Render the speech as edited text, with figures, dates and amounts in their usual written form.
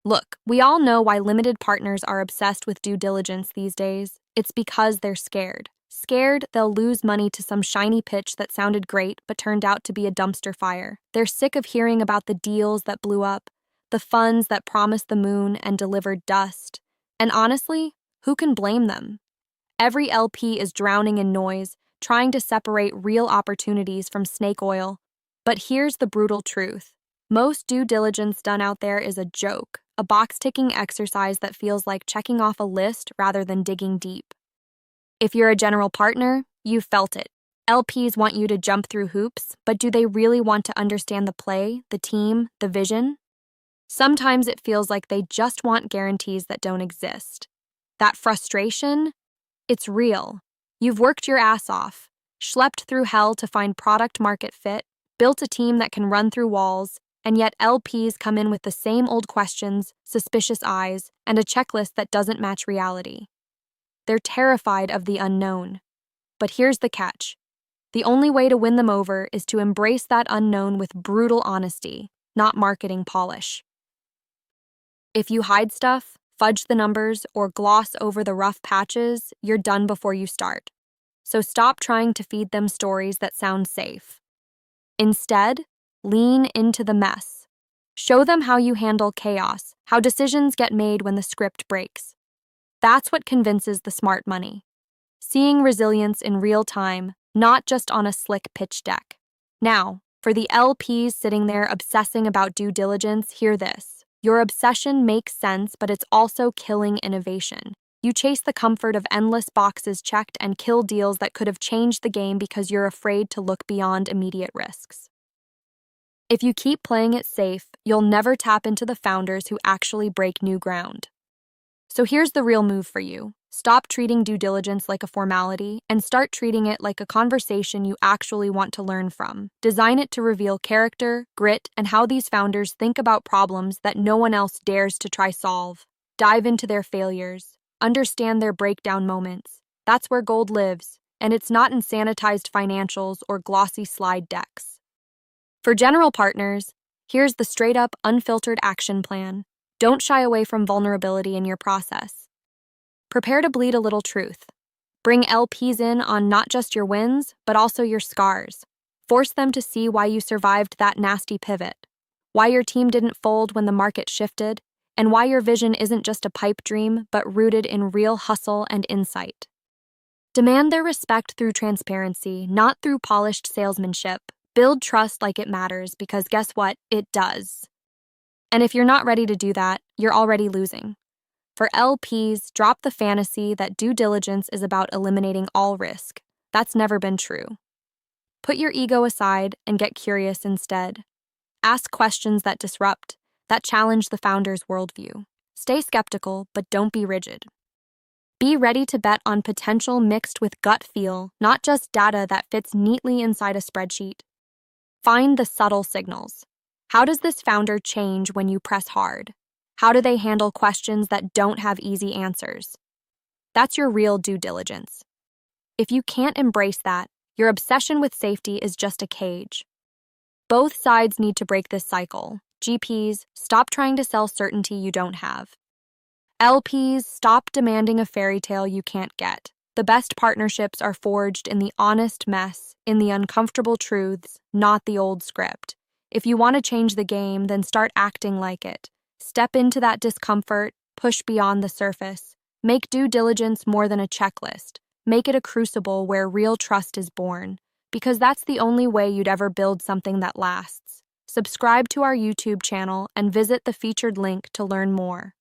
Look, we all know why limited partners are obsessed with due diligence these days. It's because they're scared. Scared they'll lose money to some shiny pitch that sounded great but turned out to be a dumpster fire. They're sick of hearing about the deals that blew up, the funds that promised the moon and delivered dust. And honestly, who can blame them? Every LP is drowning in noise, trying to separate real opportunities from snake oil. But here's the brutal truth. Most due diligence done out there is a joke, a box-ticking exercise that feels like checking off a list rather than digging deep. If you're a general partner, you've felt it. LPs want you to jump through hoops, but do they really want to understand the play, the team, the vision? Sometimes it feels like they just want guarantees that don't exist. That frustration? It's real. You've worked your ass off, schlepped through hell to find product market fit, built a team that can run through walls, and yet LPs come in with the same old questions, suspicious eyes, and a checklist that doesn't match reality. They're terrified of the unknown. But here's the catch. The only way to win them over is to embrace that unknown with brutal honesty, not marketing polish. If you hide stuff, fudge the numbers, or gloss over the rough patches, you're done before you start. So stop trying to feed them stories that sound safe. Instead, lean into the mess. Show them how you handle chaos, how decisions get made when the script breaks. That's what convinces the smart money. Seeing resilience in real time, not just on a slick pitch deck. Now, for the LPs sitting there obsessing about due diligence, hear this. Your obsession makes sense, but it's also killing innovation. You chase the comfort of endless boxes checked and kill deals that could have changed the game because you're afraid to look beyond immediate risks. If you keep playing it safe, you'll never tap into the founders who actually break new ground. So here's the real move for you. Stop treating due diligence like a formality and start treating it like a conversation you actually want to learn from. Design it to reveal character, grit, and how these founders think about problems that no one else dares to try solve. Dive into their failures. Understand their breakdown moments. That's where gold lives, and it's not in sanitized financials or glossy slide decks. For general partners, here's the straight-up, unfiltered action plan. Don't shy away from vulnerability in your process. Prepare to bleed a little truth. Bring LPs in on not just your wins, but also your scars. Force them to see why you survived that nasty pivot, why your team didn't fold when the market shifted, and why your vision isn't just a pipe dream, but rooted in real hustle and insight. Demand their respect through transparency, not through polished salesmanship. Build trust like it matters, because guess what? It does. And if you're not ready to do that, you're already losing. For LPs, drop the fantasy that due diligence is about eliminating all risk. That's never been true. Put your ego aside and get curious instead. Ask questions that disrupt, that challenge the founder's worldview. Stay skeptical, but don't be rigid. Be ready to bet on potential mixed with gut feel, not just data that fits neatly inside a spreadsheet. Find the subtle signals. How does this founder change when you press hard? How do they handle questions that don't have easy answers? That's your real due diligence. If you can't embrace that, your obsession with safety is just a cage. Both sides need to break this cycle. GPs, stop trying to sell certainty you don't have. LPs, stop demanding a fairy tale you can't get. The best partnerships are forged in the honest mess, in the uncomfortable truths, not the old script. If you want to change the game, then start acting like it. Step into that discomfort, push beyond the surface. Make due diligence more than a checklist. Make it a crucible where real trust is born, because that's the only way you'd ever build something that lasts. Subscribe to our YouTube channel and visit the featured link to learn more.